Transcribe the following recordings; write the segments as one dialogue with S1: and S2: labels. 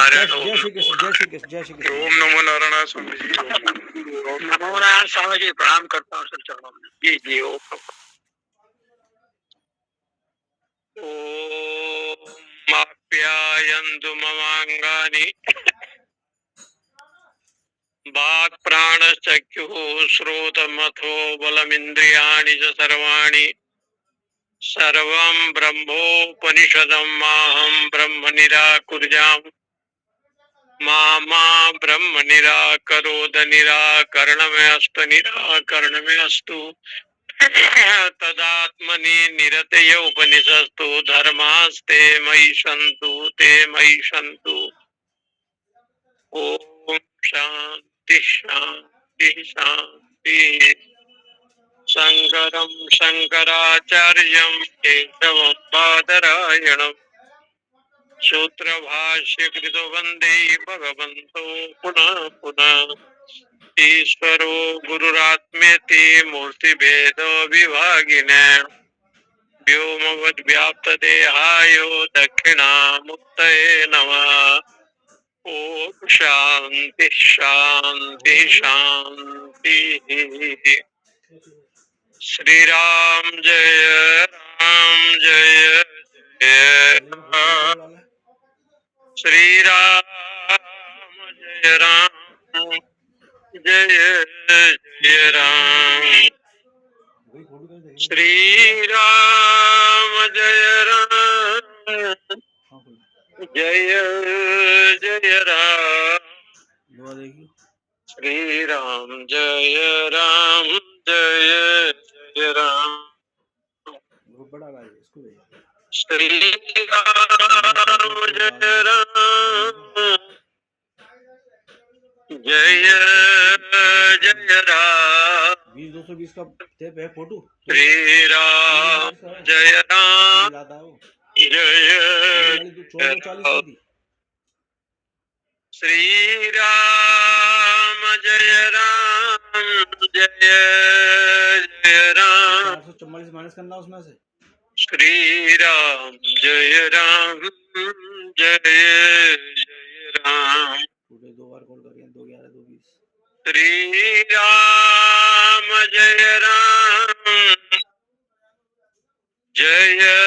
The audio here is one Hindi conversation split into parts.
S1: नारायण।
S2: जय श्री कृष्ण, जय श्री कृष्ण, जय श्री कृष्ण।
S1: ओम नमो नारायण स्वामी जी। नमो नारायण स्वामी जी, प्रणाम करता हूँ सर चरणों में। जी जी। ओम आप्यायन्तु ममांगानि वाक् प्राणश्चक्षुः श्रोत्रमथो बलमिन्द्रियाणि च सर्वाणि सर्वं ब्रह्मोपनिषदं माहं ब्रह्म निराकुर्याम् मा ब्रह्म निराकरोद निराकरणमस्तु निराकरणमस्तु तदात्मनि निरतय उपनिषस्तु धर्मास्ते मयि सन्तु ते मयि सन्तु। ओम शांति शांति शांति। शंकरं शंकराचार्यं केशवं बादरायणं सूत्रभाष्यकृतो वन्दे भगवन्तो पुनः पुनः। ईश्वरो गुरुरात्मेति मूर्तिभेद विभागिने व्योमवद्व्याप्तदेहाय दक्षिणामूर्तये नमः। ओम शांति शांति शांति। श्री राम जय राम जय जय राम। श्री राम जय राम जय जय राम। श्री राम जय राम जय जय राम। श्री राम जय राम जय जय राम। श्री राम जय राम जय जय राम।
S2: 220 का टेप है फोटो।
S1: श्री राम जय राम जय राम। श्री राम जय राम जय जय राम।
S2: 444 माइनस करना उसमें से।
S1: श्री राम जय राम जय जय राम।
S2: दो बार कॉल करिए। 211-220।
S1: श्री राम जय राम जय जय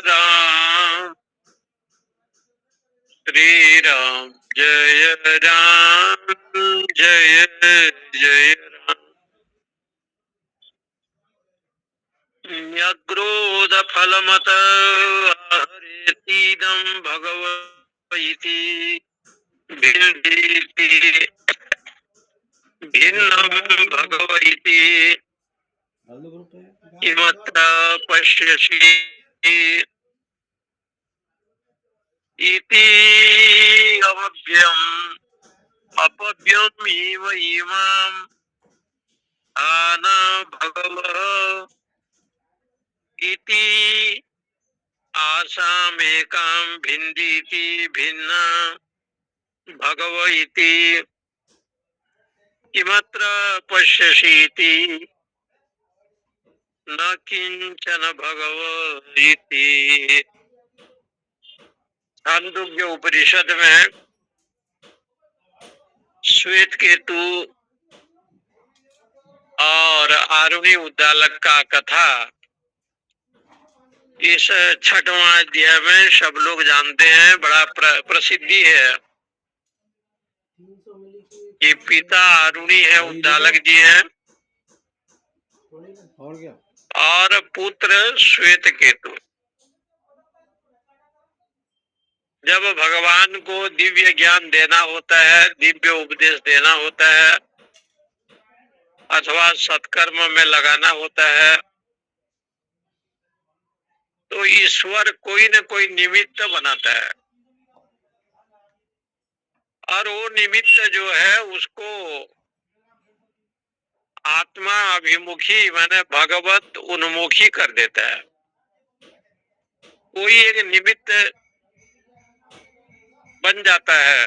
S1: राम। श्री राम जय राम जय जय राम। न्यग्रोध फलमत हरेतीदं भगवती भिन्नति भिन्नं भगवती किमत्र पश्यसि इति अपव्यम् इव इमाम् आन भगवः इति आसामेकां भिन्दिति भिन्ना भगव इति किमत्र पश्यसीति न किंचन भगव इति। छांदोग्य उपनिषद में श्वेत केतु और आरुणी उद्दालक का कथा इस छठवां अध्याय में सब लोग जानते हैं। बड़ा प्रसिद्धि है कि पिता आरुणी है, उद्दालक जी हैं, और पुत्र श्वेत केतु। जब भगवान को दिव्य ज्ञान देना होता है, दिव्य उपदेश देना होता है, अथवा सत्कर्म में लगाना होता है, तो ईश्वर कोई न कोई निमित्त बनाता है। और वो निमित्त जो है उसको आत्मा अभिमुखी माने भगवत उन्मुखी कर देता है। कोई एक निमित्त बन जाता है।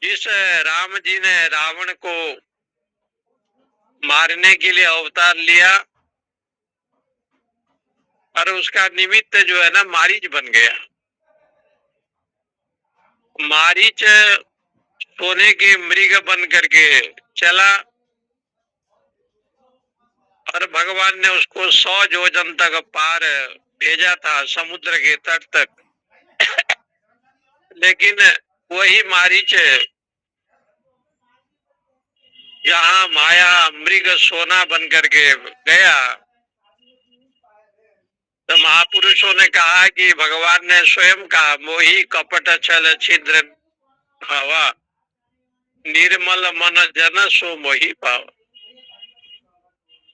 S1: जिस राम जी ने रावण को मारने के लिए अवतार लिया, और उसका निमित्त जो है ना मारीच बन गया। मारीच सोने के मृग बन करके चला और भगवान ने उसको 100 योजन तक पार भेजा था, समुद्र के तट तक। लेकिन वही मारीच यहाँ माया मृग सोना बन करके गया, तो महापुरुषों ने कहा कि भगवान ने स्वयं कहा, मोही कपट छल छिद्र भावा, निर्मल मन जन सो मोही पावा।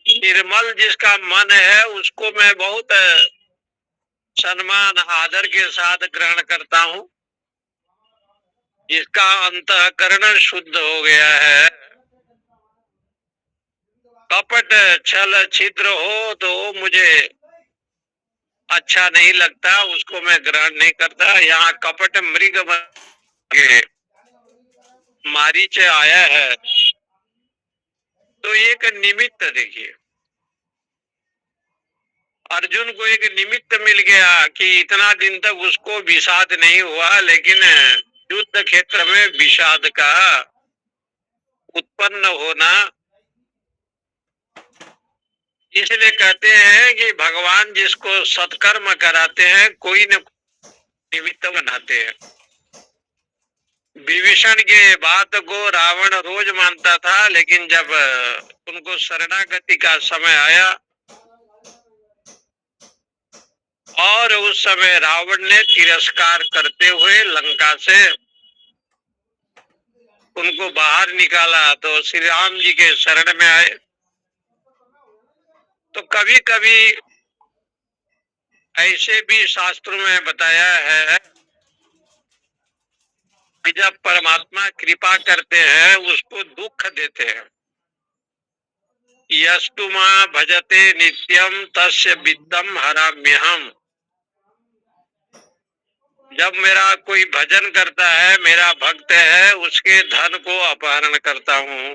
S1: निर्मल जिसका मन है उसको मैं बहुत सम्मान आदर के साथ ग्रहण करता हूँ। जिसका अंतःकरण शुद्ध हो गया है, कपट छल छिद्र हो तो वो मुझे अच्छा नहीं लगता, उसको मैं ग्रहण नहीं करता। यहाँ कपट मृग बन के मारीच आया है, तो एक निमित्त देखिए, अर्जुन को एक निमित्त मिल गया कि इतना दिन तक उसको विषाद नहीं हुआ, लेकिन युद्ध क्षेत्र में विषाद का उत्पन्न होना, इसलिए कहते हैं कि भगवान जिसको सत्कर्म कराते हैं कोई न निमित्त बनाते हैं। विभीषण के बात को रावण रोज मानता था, लेकिन जब उनको शरणागति का समय आया और उस समय रावण ने तिरस्कार करते हुए लंका से उनको बाहर निकाला, तो श्री राम जी के शरण में आए। तो कभी कभी ऐसे भी शास्त्रों में बताया है कि जब परमात्मा कृपा करते हैं उसको दुख देते हैं। यस्तु मां भजते नित्यम तस्य वित्तम हराम्यहम। जब मेरा कोई भजन करता है, मेरा भक्त है, उसके धन को अपहरण करता हूँ।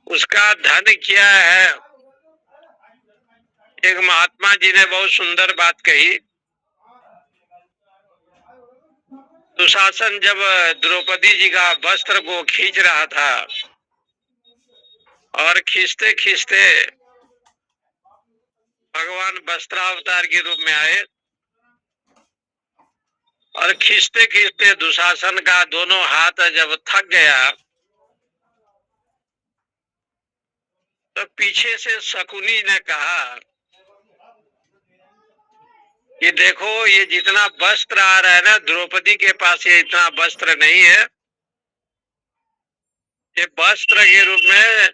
S1: उसका धन क्या है? एक महात्मा जी ने बहुत सुंदर बात कही। दुशासन जब द्रौपदी जी का वस्त्र को खींच रहा था और खींचते खींचते भगवान वस्त्रावतार के रूप में आए और खींचते खींचते दुशासन का दोनों हाथ जब थक गया, तो पीछे से शकुनी ने कहा कि देखो ये जितना वस्त्र आ रहा है ना, द्रौपदी के पास ये इतना वस्त्र नहीं है। ये वस्त्र के रूप में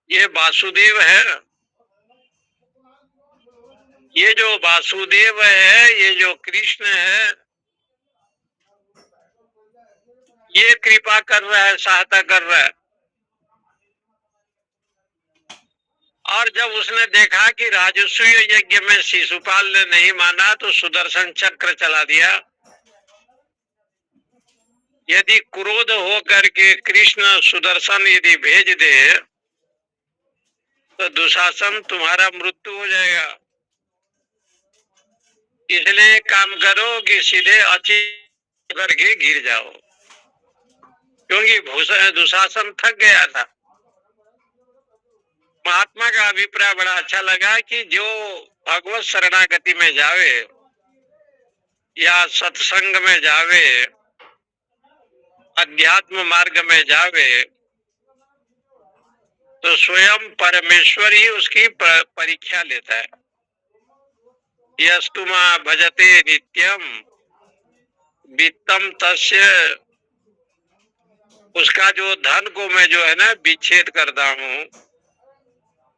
S1: ये वासुदेव है। ये जो वासुदेव है, ये जो कृष्ण है, ये कृपा कर रहा है, सहायता कर रहा है। और जब उसने देखा कि राजसूय यज्ञ में शिशुपाल ने नहीं माना, तो सुदर्शन चक्र चला दिया। यदि क्रोध हो करके कृष्ण सुदर्शन यदि भेज दे तो दुशासन तुम्हारा मृत्यु हो जाएगा। इसलिए काम करो कि सीधे अची करके गिर जाओ, क्योंकि दुशासन थक गया था। महात्मा का अभिप्राय बड़ा अच्छा लगा कि जो भगवत शरणागति में जावे या सत्संग में जावे, अध्यात्म मार्ग में जावे, तो स्वयं परमेश्वर ही उसकी परीक्षा लेता है। यस्तु मां भजते नित्यम वित्तम तस्य। उसका जो धन को मैं जो है ना विच्छेद करता हूँ।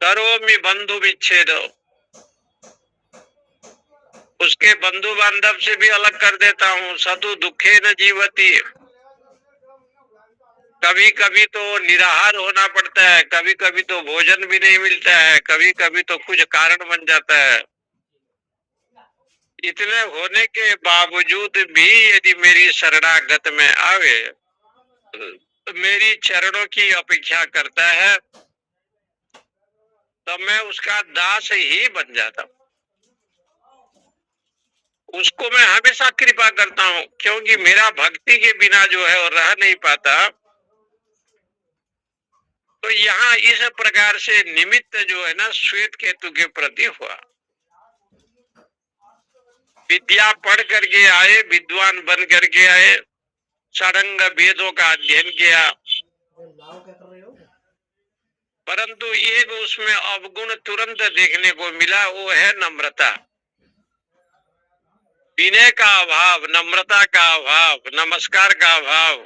S1: करोमि बंधु विच्छेद, उसके बंधु बांधव से भी अलग कर देता हूँ। सतु दुखे न जीवती। कभी कभी तो निराहार होना पड़ता है, कभी कभी तो भोजन भी नहीं मिलता है, कभी कभी तो कुछ कारण बन जाता है। इतने होने के बावजूद भी यदि मेरी शरणागत में आवे तो मेरी चरणों की अपेक्षा करता है, तो मैं उसका दास ही बन जाता हूं। उसको मैं हमेशा कृपा करता हूं, क्योंकि मेरा भक्ति के बिना जो है वो रह नहीं पाता। तो यहाँ इस प्रकार से निमित्त जो है ना श्वेत केतु के प्रति हुआ। विद्या पढ़ करके आए, विद्वान बन करके आए, षडंग वेदों का अध्ययन किया, परंतु एक उसमें अवगुण तुरंत देखने को मिला, वो है नम्रता। विनय का अभाव, नम्रता का अभाव, नमस्कार का अभाव,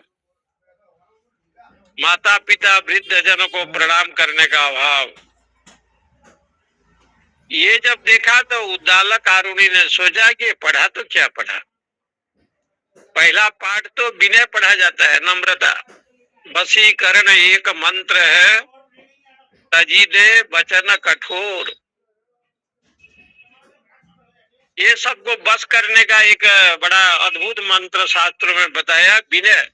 S1: माता पिता वृद्ध जनों को प्रणाम करने का अभाव। ये जब देखा तो उद्दालक आरुणि ने सोचा कि पढ़ा तो क्या पढ़ा, पहला पाठ तो विनय पढ़ा जाता है, नम्रता। वशीकरण एक मंत्र है, तजी दे वचन कठोर। ये सबको बस करने का एक बड़ा अद्भुत मंत्र शास्त्रों में बताया, विनय।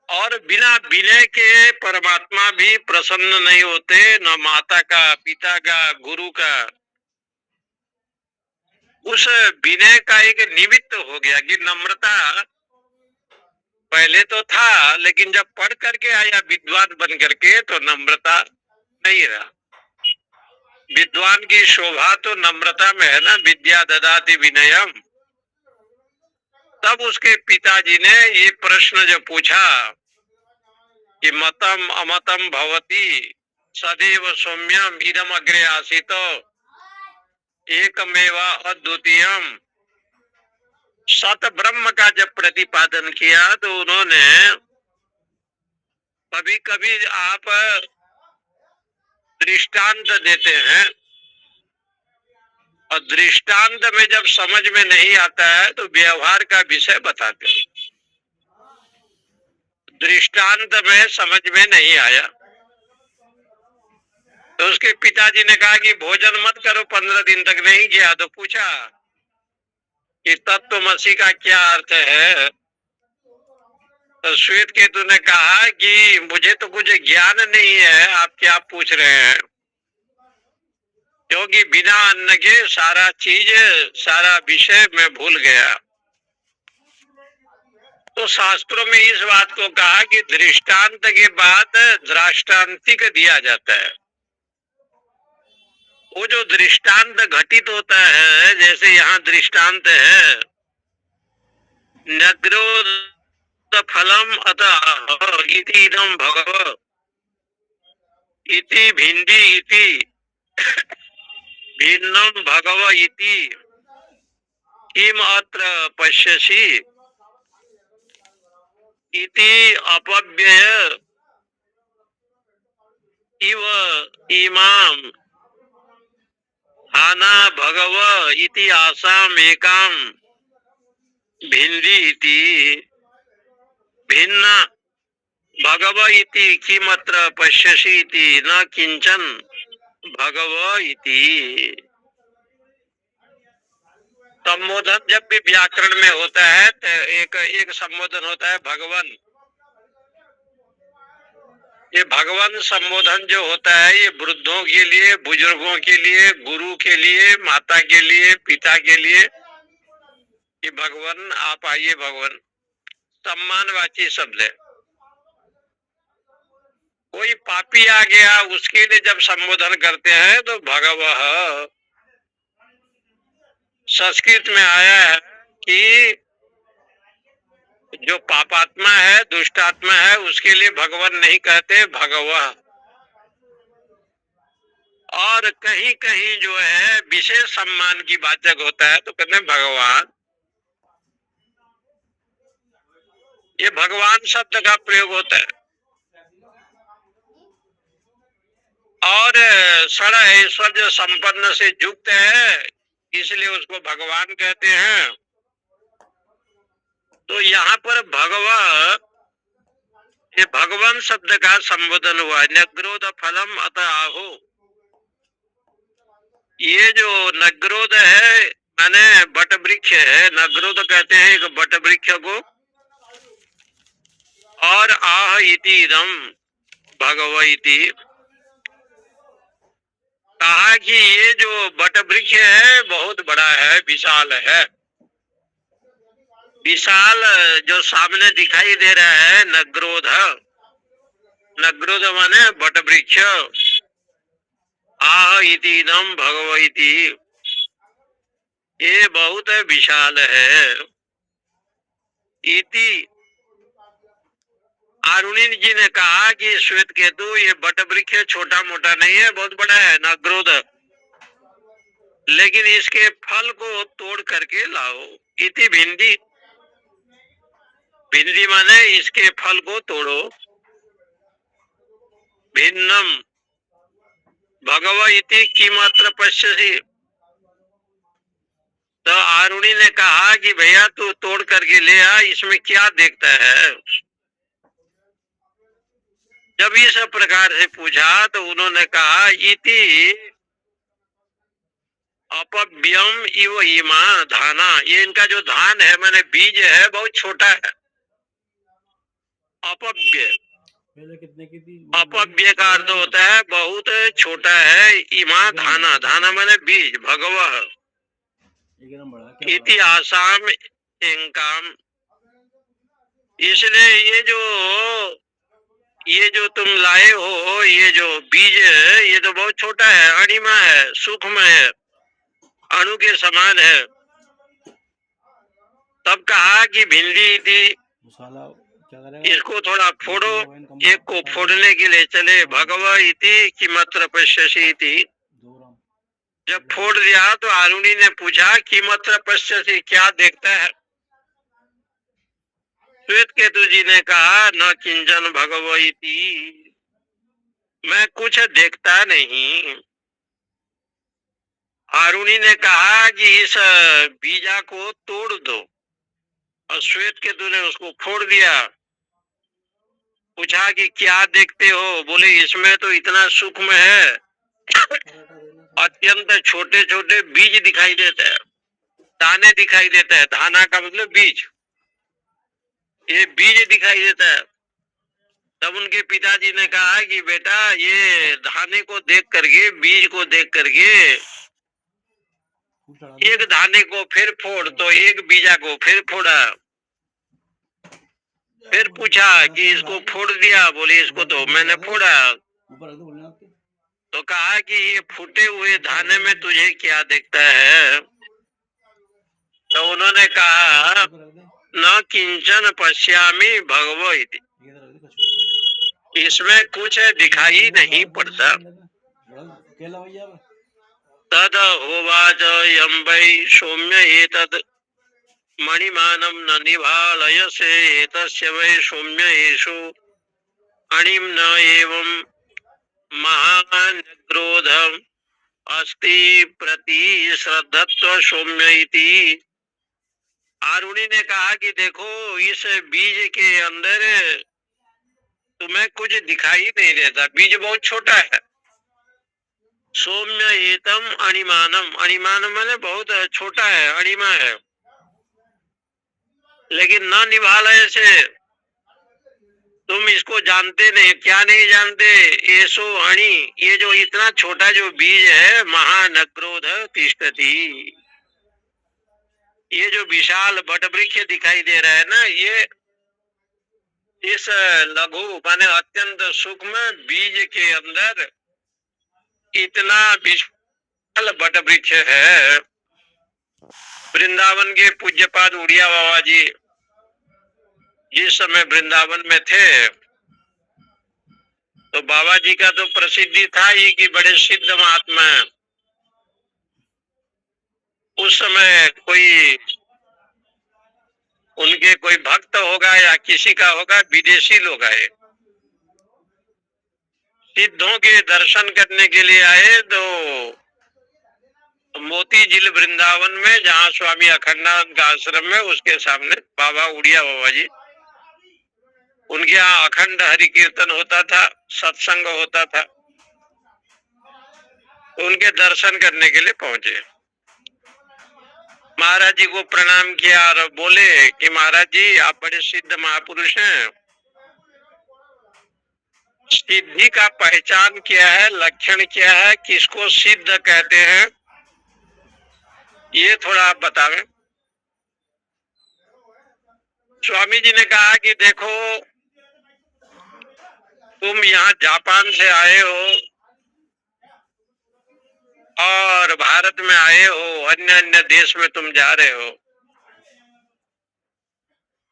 S1: और बिना विनय के परमात्मा भी प्रसन्न नहीं होते, न माता का, पिता का, गुरु का। उस विनय का एक निमित्त हो गया कि नम्रता पहले तो था, लेकिन जब पढ़ करके आया विद्वान बन करके तो नम्रता नहीं रहा। विद्वान की शोभा तो नम्रता में है ना, विद्या ददाति विनयम। तब उसके पिताजी ने ये प्रश्न जो पूछा कि मतम अमतम भवति सदैव सौम्यम इदम अग्रे आसीतो एकमेवा अद्वितीयम। सत ब्रह्म का जब प्रतिपादन किया तो उन्होंने, कभी कभी आप दृष्टांत देते हैं और दृष्टांत में जब समझ में नहीं आता है तो व्यवहार का विषय बताते हैं। दृष्टांत में समझ में नहीं आया तो उसके पिताजी ने कहा कि भोजन मत करो, 15 दिन तक नहीं किया। तो पूछा कि तत्वमसी का क्या अर्थ है। तो श्वेत केतु ने कहा कि मुझे तो कुछ ज्ञान नहीं है, आप क्या पूछ रहे हैं, क्योंकि बिना अन्न के सारा चीज, सारा विषय मैं भूल गया। तो शास्त्रों में इस बात को कहा कि दृष्टांत के बाद दृष्टांतिक दिया जाता है। वो जो दृष्टांत घटित होता है, जैसे यहाँ दृष्टांत है, नग्रो फलम अतः इति इदम भगव इति भिंडी इति भिन्नम भगव इति किम अत्र पश्यसि इति अपव्यय इव इमाम हाना भगव इति आसाम एकाम भिंडी इति भिन्न भगव इति किमत्र पश्यसि इति न किंचन भगव इति। संबोधन जब भी व्याकरण में होता है तो एक संबोधन होता है भगवन। ये भगवान संबोधन जो होता है ये वृद्धों के लिए, बुजुर्गों के लिए, गुरु के लिए, माता के लिए, पिता के लिए, कि भगवान आप आइए, भगवान सम्मानवाची शब्द है। कोई पापी आ गया उसके लिए जब संबोधन करते हैं तो भगवः। संस्कृत में आया है कि जो पापात्मा है, दुष्टात्मा है, उसके लिए भगवान नहीं कहते, भगवः। और कहीं कहीं जो है विशेष सम्मान की वाचक होता है तो कहते हैं भगवान। ये भगवान शब्द का प्रयोग होता है। और षड ऐश्वर्य संपन्न से युक्त है, इसलिए उसको भगवान कहते हैं। तो यहाँ पर भगवा, ये भगवान शब्द का संबोधन हुआ। नग्रोध फलम अतः आहो, ये जो नग्रोध है माने बट वृक्ष है, नग्रोध कहते हैं एक बट वृक्ष को। और आह इति इदम भगव इति, कहा कि ये जो बट वृक्ष है बहुत बड़ा है, विशाल है। विशाल जो सामने दिखाई दे रहा है नग्रोध, नग्रोध माने बट वृक्ष। आह इति नम भगवती, ये बहुत विशाल है। इति आरुणि जी ने कहा कि श्वेत केतु ये बट वृक्ष छोटा मोटा नहीं है, बहुत बड़ा है नग्रोध, लेकिन इसके फल को तोड़ करके लाओ। इति भिंडी, भिंडी माने इसके फल को तोड़ो। भिन्नम भगव इति किमत्र पश्यसि, तो आरुणि ने कहा कि भैया तू तोड़ करके ले आ, इसमें क्या देखता है। जब इस प्रकार से पूछा तो उन्होंने कहा इति अपव्यम इव इमा धाना, ये इनका जो धान है माने बीज है बहुत छोटा है। अपव्य,
S2: पहले कितने की थी?
S1: अपव्य का अर्थ होता है बहुत छोटा है। इमा धाना, धाना माने बीज, भगवह
S2: एकदम बड़ा क्या
S1: इति आसाम इंकाम। इसलिए ये जो तुम लाए हो, ये जो बीज है ये तो बहुत छोटा है, अणिमा है, सूक्ष्म है, अणु के समान है। तब कहा कि भिंडी थी,
S2: मसाला क्या करेगा?
S1: इसको थोड़ा फोड़ो। एक को फोड़ने के लिए चले, भगव इति कि मात्र पश्यसी थी।
S2: 2 ग्राम।
S1: जब फोड़ दिया तो आरुणि ने पूछा कि मात्र पश्यसी, क्या देखता है। श्वेत केतु जी ने कहा न किंचन भगव इति, मैं कुछ देखता नहीं। आरुणि ने कहा कि इस बीजा को तोड़ दो, और श्वेत केतु ने उसको फोड़ दिया। पूछा कि क्या देखते हो, बोले इसमें तो इतना सूक्ष्म है, अत्यंत छोटे छोटे बीज दिखाई देते हैं, दाने दिखाई देते हैं। दाना का मतलब बीज, ये बीज दिखाई देता है। तब उनके पिताजी ने कहा कि बेटा ये दाने को देख करके, बीज को देख करके एक दाने को फिर फोड़, तो एक बीजा को फिर फोड़ा। फिर पूछा कि इसको फोड़ दिया, बोले इसको तो मैंने फोड़ा।
S2: ऊपर रख दो बोलना आपके।
S1: तो कहा कि ये फूटे हुए दाने में तुझे क्या दिखता है। तो उन्होंने कहा
S2: ऊपर रख दे,
S1: न किंचन पश्यामि भगवो इति,
S2: ये तो रख दे कछुआ।
S1: इसमें कुछ दिखाई नहीं पड़ता।
S2: केला भैया
S1: तद होवाच यं वै सौम्य एतद् मणिमानं न निभालयसे, एतस्य वै सौम्य एषु अणिं न एवं महान् क्रोधम् अस्ति प्रति श्रद्धत्व सौम्य इति। आरुणि ने कहा कि देखो इस बीज के अंदर तुम्हें कुछ दिखाई नहीं देता, बीज बहुत छोटा है। सौम्य एतम अणिमानम, अणिमानम माने बहुत छोटा है, अणिमा है। लेकिन न निभालय से, तुम इसको जानते नहीं। क्या नहीं जानते, ऐसो अणि, ये जो इतना छोटा जो बीज है, महानक्रोध तिष्ठति, ये जो विशाल वटवृक्ष दिखाई दे रहा है ना, ये इस लघु माने अत्यंत सूक्ष्म बीज के अंदर इतना विशाल वटवृक्ष है। वृंदावन के पूज्यपाद उड़िया बाबा जी जिस समय वृंदावन में थे, तो बाबा जी का तो प्रसिद्धि था ही कि बड़े सिद्ध महात्मा हैं। उस समय कोई उनके कोई भक्त होगा या किसी का होगा, विदेशी लोग आए, सिद्धों के दर्शन करने के लिए आए। तो मोती झील वृंदावन में जहाँ स्वामी अखंडानंद का आश्रम है, उसके सामने बाबा उड़िया बाबा जी, उनके यहाँ अखंड हरि कीर्तन होता था, सत्संग होता था। उनके दर्शन करने के लिए पहुंचे, महाराज जी को प्रणाम किया और बोले कि महाराज जी आप बड़े सिद्ध महापुरुष हैं, सिद्धि का पहचान क्या है, लक्षण क्या है, किसको सिद्ध कहते हैं, ये थोड़ा आप बतावें। स्वामी जी ने कहा कि देखो, तुम यहाँ जापान से आए हो और भारत में आए हो, अन्य अन्य देश में तुम जा रहे हो,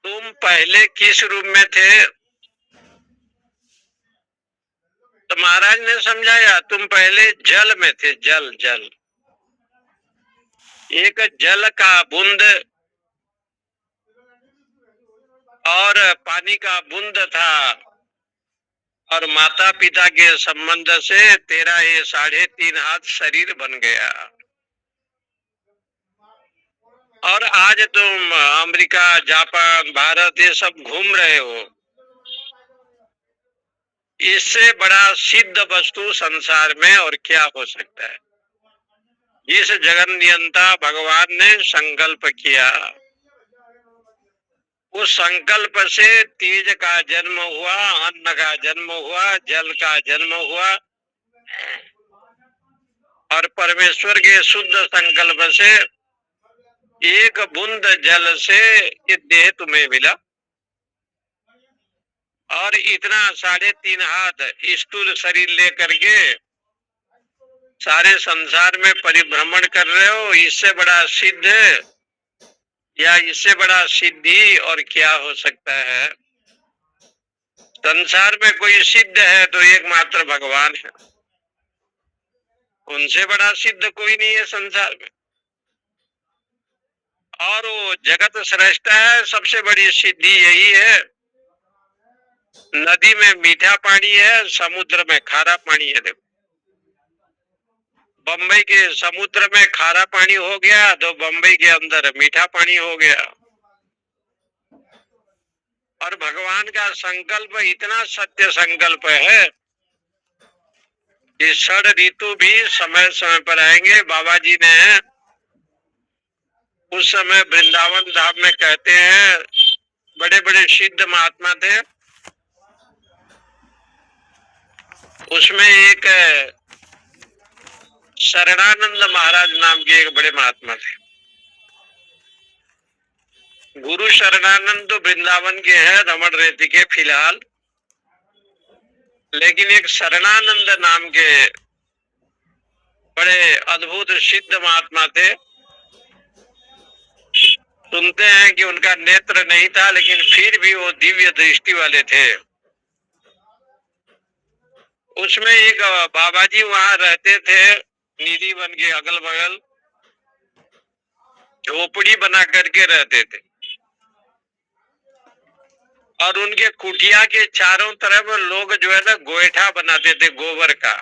S1: तुम पहले किस रूप में थे? तो महाराज ने समझाया, तुम पहले जल में थे, जल जल, एक जल का बूंद और पानी का बूंद था, और माता पिता के संबंध से तेरा ये 3.5 हाथ शरीर बन गया, और आज तुम अमेरिका, जापान, भारत ये सब घूम रहे हो। इससे बड़ा सिद्ध वस्तु संसार में और क्या हो सकता है? जिस जगन नियंता भगवान ने संकल्प किया, उस संकल्प से तेज का जन्म हुआ, अन्न का जन्म हुआ, जल का जन्म हुआ, और परमेश्वर के शुद्ध संकल्प से एक बूंद जल से ये देह तुम्हें मिला, और इतना 3.5 हाथ स्थूल शरीर लेकर के सारे संसार में परिभ्रमण कर रहे हो। इससे बड़ा सिद्ध या इससे बड़ा सिद्धि और क्या हो सकता है? संसार में कोई सिद्ध है तो एकमात्र भगवान है, उनसे बड़ा सिद्ध कोई नहीं है संसार में। और वो जगत श्रेष्ठ है, सबसे बड़ी सिद्धि यही है। नदी में मीठा पानी है, समुद्र में खारा पानी है। देखो, बंबई के समुद्र में खारा पानी हो गया तो बंबई के अंदर मीठा पानी हो गया। और भगवान का संकल्प इतना सत्य संकल्प है कि 6 ऋतु भी समय समय पर आएंगे। बाबा जी ने उस समय वृंदावन धाम में कहते हैं, बड़े बड़े सिद्ध महात्मा थे, उसमें एक शरणानंद महाराज नाम के एक बड़े महात्मा थे। गुरु शरणानंद तो वृंदावन के हैं, रमण रेती के फिलहाल, लेकिन एक शरणानंद नाम के बड़े अद्भुत सिद्ध महात्मा थे। सुनते हैं कि उनका नेत्र नहीं था, लेकिन फिर भी वो दिव्य दृष्टि वाले थे। उसमें एक बाबा जी वहां रहते थे, निधि बन के अगल बगल झोपड़ी बना करके रहते थे, और उनके कुटिया के चारों तरफ लोग जो है ना गोईठा बनाते थे गोबर का।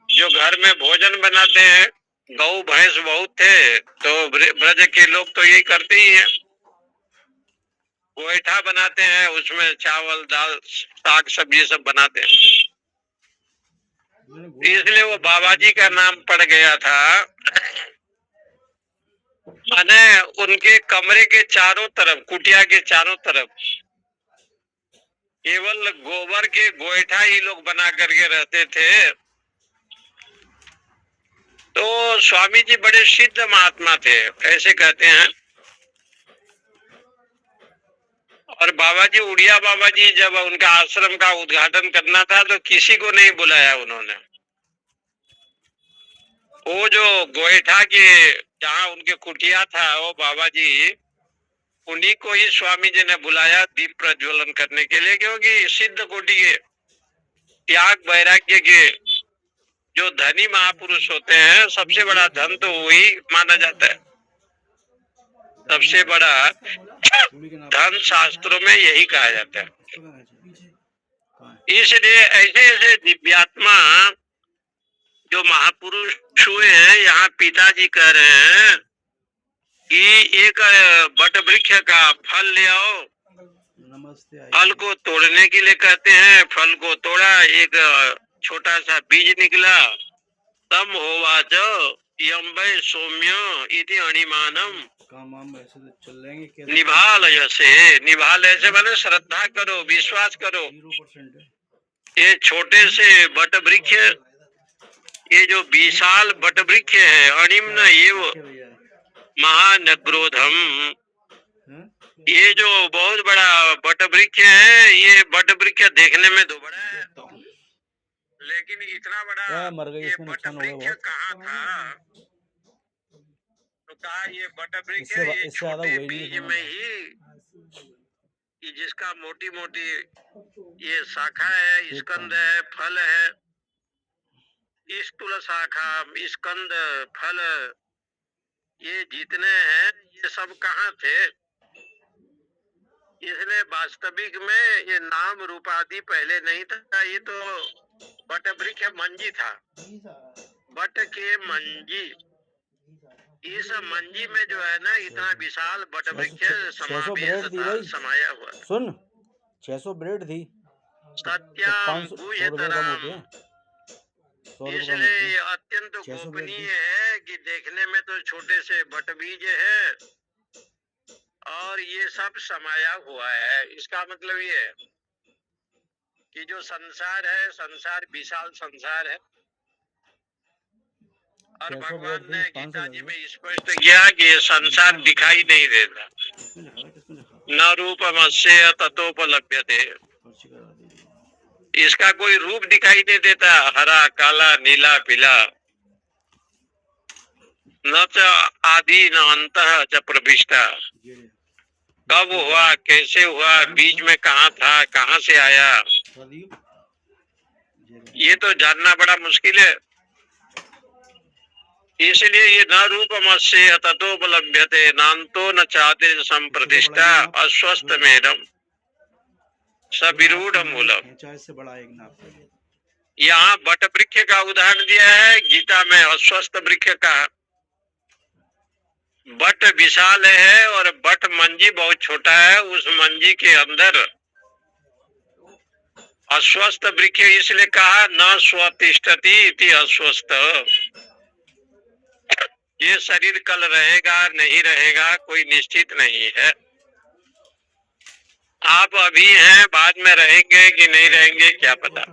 S1: जो घर में भोजन बनाते हैं, गौ भैंस बहुत थे, तो ब्रज के लोग तो यही करते ही हैं, गोईठा बनाते हैं, उसमें चावल दाल साग सब्जी सब बनाते हैं। इसलिए वो बाबा जी का नाम पड़ गया था। माने उनके कमरे के चारों तरफ, कुटिया के चारों तरफ केवल गोबर के गोईठा ही लोग बना करके रहते थे। तो स्वामी जी बड़े सिद्ध महात्मा थे, ऐसे कहते हैं। और बाबा जी, उड़िया बाबा जी, जब उनका आश्रम का उद्घाटन करना था तो किसी को नहीं बुलाया उन्होंने। वो जो गोईठा के जहाँ उनके कुटिया था, वो बाबा जी उन्हीं को ही स्वामी जी ने बुलाया दीप प्रज्वलन करने के लिए, क्योंकि सिद्ध कोटि के त्याग वैराग्य के जो धनी महापुरुष होते हैं, सबसे बड़ा धन तो वही माना जाता है। सबसे बड़ा धन शास्त्रों में यही कहा जाता है। इसलिए ऐसे ऐसे दिव्यात्मा जो महापुरुष हुए हैं, यहाँ पिताजी कह रहे हैं कि एक बट वृक्ष का फल ले आओ, फल को तोड़ने के लिए कहते हैं। फल को तोड़ा, एक छोटा सा बीज निकला, तम होवाच यम्बे सौम्य इति अणिमानम निभालय से। निभालय से माने श्रद्धा करो, विश्वास करो। ये छोटे से बट वृक्ष, ये जो विशाल बट वृक्ष है, अणिम्न एव महानग्रोधम, ये जो बहुत बड़ा बट वृक्ष है, ये बट वृक्ष देखने में तो बड़ा है, लेकिन इतना बड़ा ये बट वृक्ष कहाँ था? तो कहा ये बट वृक्ष ये छोटे बीज में ही, कि जिसका मोटी मोटी ये शाखा है, स्कंद है, फल है, स्थूल शाखा, स्कंद, फल, ये जितने हैं ये सब कहाँ थे? इसलिए वास्तविक में ये नाम रूपादि पहले नहीं था, ये तो बट वृक्ष मंजी था, बट के मंजी। इस मंजी में जो है ना इतना विशाल बट वृक्ष समाया हुआ।
S2: सुन 600 ब्रेड थी,
S1: सत्याम गुह्यतराम, इसलिए अत्यंत गोपनीय है कि देखने में तो छोटे से बट बीज है और ये सब समाया हुआ है। इसका मतलब ये है कि जो संसार है, संसार विशाल संसार है, और भगवान ने गीता जी में स्पष्ट किया कि ये संसार दिखाई नहीं देता, न रूपमस्य ततोपलभ्यते, इसका कोई रूप दिखाई नहीं देता, हरा काला नीला पीला, न च आदि न अंतः च प्रविष्टा, कब हुआ, कैसे हुआ, बीच में कहाँ था, कहाँ से आया, ये तो जानना बड़ा मुश्किल है। इसलिए ये न रूपमस्य ततोपलभ्यते नान्तो न चाते संप्रतिष्ठा अस्वस्थ मेरम सविरूढ़ मूलम। यहाँ बट वृक्ष का उदाहरण दिया है गीता में, अस्वस्थ वृक्ष का। बट विशाल है और बट मंजी बहुत छोटा है, उस मंजी के अंदर अस्वस्थ वृक्ष इसलिए कहा न स्वतिष्ठति इति अस्वस्थ, ये शरीर कल रहेगा नहीं रहेगा कोई निश्चित नहीं है, आप अभी हैं बाद में रहेंगे कि नहीं रहेंगे क्या पता।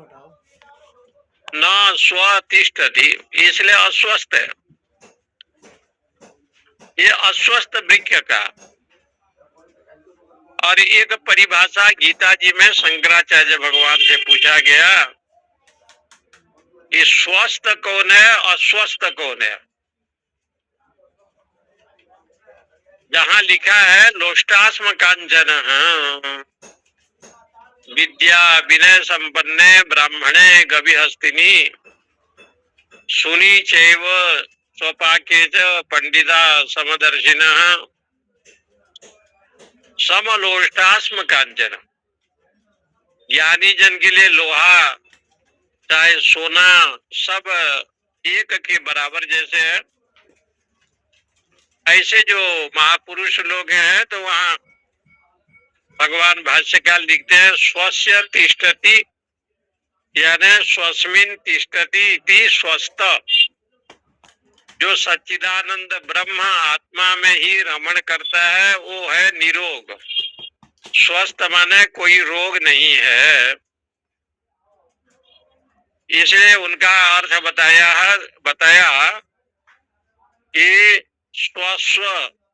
S1: न स्वतिष्ठति इसलिए अस्वस्थ है, ये अस्वस्थ वृक्ष का। और एक परिभाषा गीता जी में शंकराचार्य भगवान से पूछा गया कि स्वस्थ कौन है, अस्वस्थ कौन है? जहाँ लिखा है लोष्टास्म कांचन विद्या विनय संपन्ने ब्राह्मणे गविहस्तिनी सुनी चैव स्वपाके च पंडिता समदर्शिनः समलोष्टास्म कांचन, ज्ञानी जन के लिए लोहा चाहे सोना सब एक के बराबर जैसे है। ऐसे जो महापुरुष लोग हैं तो वहाँ भगवान भाष्यकार लिखते हैं स्वस्य तिष्ठति यानी स्वस्मिन तिष्ठति इति स्वस्थ, जो सच्चिदानंद ब्रह्म आत्मा में ही रमण करता है वो है निरोग। स्वस्थ माने कोई रोग नहीं है, इसलिए उनका अर्थ बताया कि स्वस्व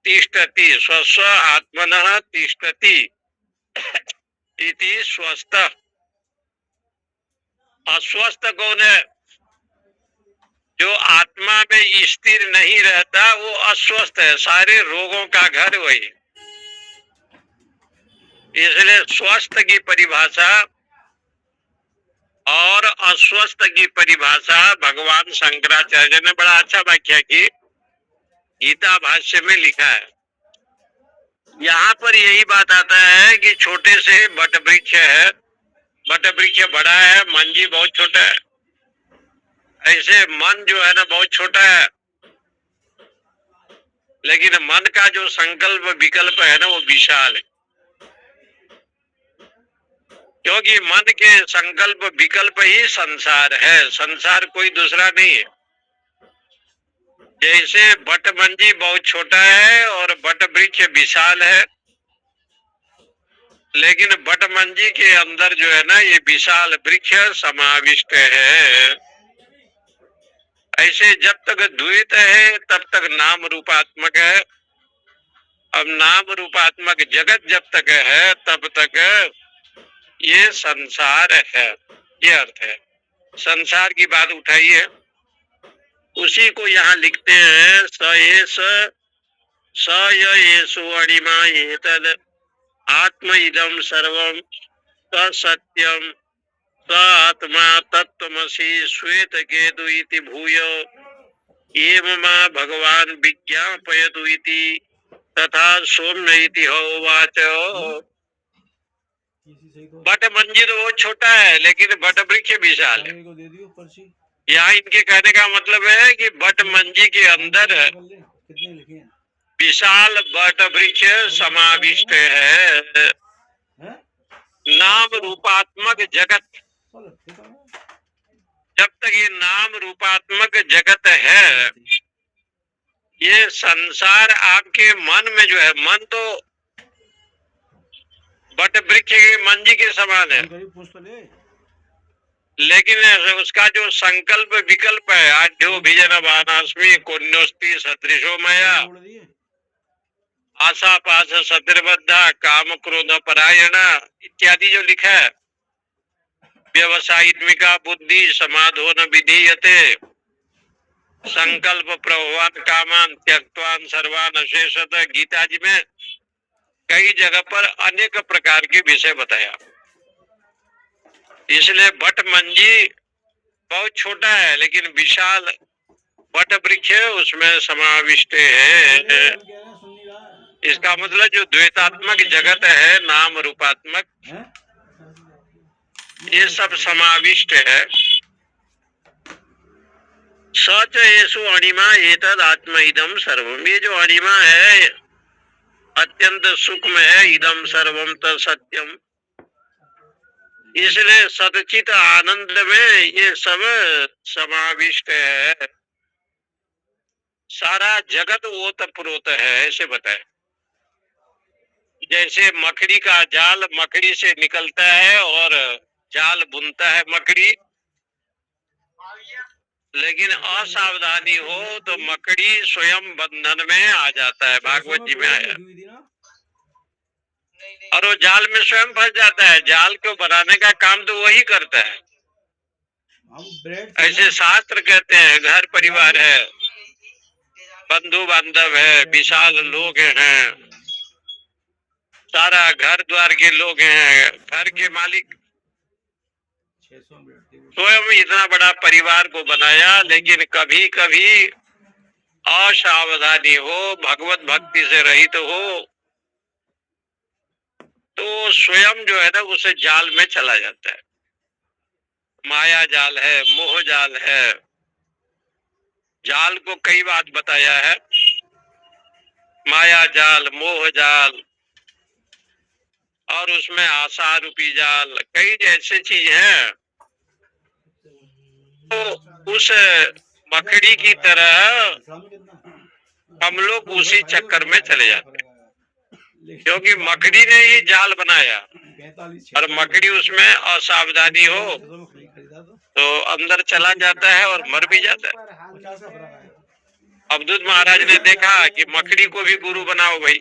S1: तिष्ठति, स्वस्व आत्मनः तिष्ठति इति स्वस्थ। अस्वस्थ कौन है? जो आत्मा में स्थिर नहीं रहता वो अस्वस्थ है, सारे रोगों का घर वही। इसलिए स्वस्थ की परिभाषा और अस्वस्थ की परिभाषा भगवान शंकराचार्य ने बड़ा अच्छा व्याख्या की, गीता भाष्य में लिखा है। यहाँ पर यही बात आता है कि छोटे से बट वृक्ष है, बट वृक्ष बड़ा है, मंजी बहुत छोटा है। ऐसे मन जो है ना बहुत छोटा है, लेकिन मन का जो संकल्प विकल्प है ना वो विशाल है, क्योंकि मन के संकल्प विकल्प ही संसार है, संसार कोई दूसरा नहीं है। जैसे बट मंजी बहुत छोटा है और बट वृक्ष विशाल है, लेकिन बटमंजी के अंदर जो है ना ये विशाल वृक्ष समाविष्ट है। ऐसे जब तक द्वैत है तब तक नाम रूपात्मक है। अब नाम रूपात्मक जगत जब तक है तब तक ये संसार है, ये अर्थ है। संसार की बात उठाइए, उसी को यहाँ लिखते हैं स येषु अणिमा एतद् आत्म इदं सर्वं सत्यम स आत्मा तत्त्वमसि श्वेत केतु इति भूय एवमा भगवान विज्ञापयतु इति तथा सौम्य इति होवाच। बट मंजिल वो छोटा है लेकिन बट वृक्ष विशाल है। यहाँ इनके कहने का मतलब है कि बट मंजी के अंदर विशाल बट वृक्ष समाविष्ट है। नाम रूपात्मक जगत, जब तक ये नाम रूपात्मक जगत है, ये संसार आपके मन में जो है, मन तो बट वृक्ष के मंजी के समान है, लेकिन उसका जो संकल्प विकल्प है, आढ्यो भिजन बानास्मि कुन्योस्ति सदृशो मया आशा पास सदृबद्धा काम क्रोध परायण इत्यादि जो लिखा है, व्यवसायित्मिका बुद्धि समाधो न विधीयते संकल्प प्रभवान कामान त्यक्तवान सर्वान अशेषत, गीता जी में कई जगह पर अनेक प्रकार के विषय बताया। इसलिए बट मंजी बहुत छोटा है लेकिन विशाल बट वृक्ष उसमें समाविष्ट है। इसका मतलब जो द्वैतात्मक जगत है, नाम रूपात्मक, ये सब समाविष्ट है। सच येषु अणिमा एतद् आत्म इदम सर्वम, ये जो अणिमा है अत्यंत सूक्ष्म है, इदम सर्वम तत् सत्यम, इसलिए सदचित आनंद में ये सब समाविष्ट है। सारा जगत ओतप्रोत है, ऐसे बताए। जैसे मकड़ी का जाल मकड़ी से निकलता है और जाल बुनता है मकड़ी, लेकिन असावधानी हो तो मकड़ी स्वयं बंधन में आ जाता है, भागवत जी में आया, और वो जाल में स्वयं फंस जाता है। जाल को बनाने का काम तो वही करता है। ऐसे शास्त्र कहते हैं घर परिवार है, बंधु बांधव है, विशाल लोग हैं, सारा घर द्वार के लोग हैं, घर के मालिक, स्वयं इतना बड़ा परिवार को बनाया, लेकिन कभी कभी असावधानी हो, भगवत भक्ति से रहित हो तो स्वयं जो है ना उस जाल में चला जाता है। माया जाल है, मोह जाल है। जाल को कई बात बताया है, माया जाल, मोह जाल, और उसमें आशा रूपी जाल, कई ऐसे चीज हैं। तो उस मकड़ी की तरह हम लोग उसी चक्कर में चले जाते हैं, क्योंकि मकड़ी ने ही जाल बनाया और मकड़ी उसमें असावधानी हो तो अंदर चला जाता है और मर भी जाता है। अवधूत महाराज ने देखा कि मकड़ी को भी गुरु बनाओ भाई,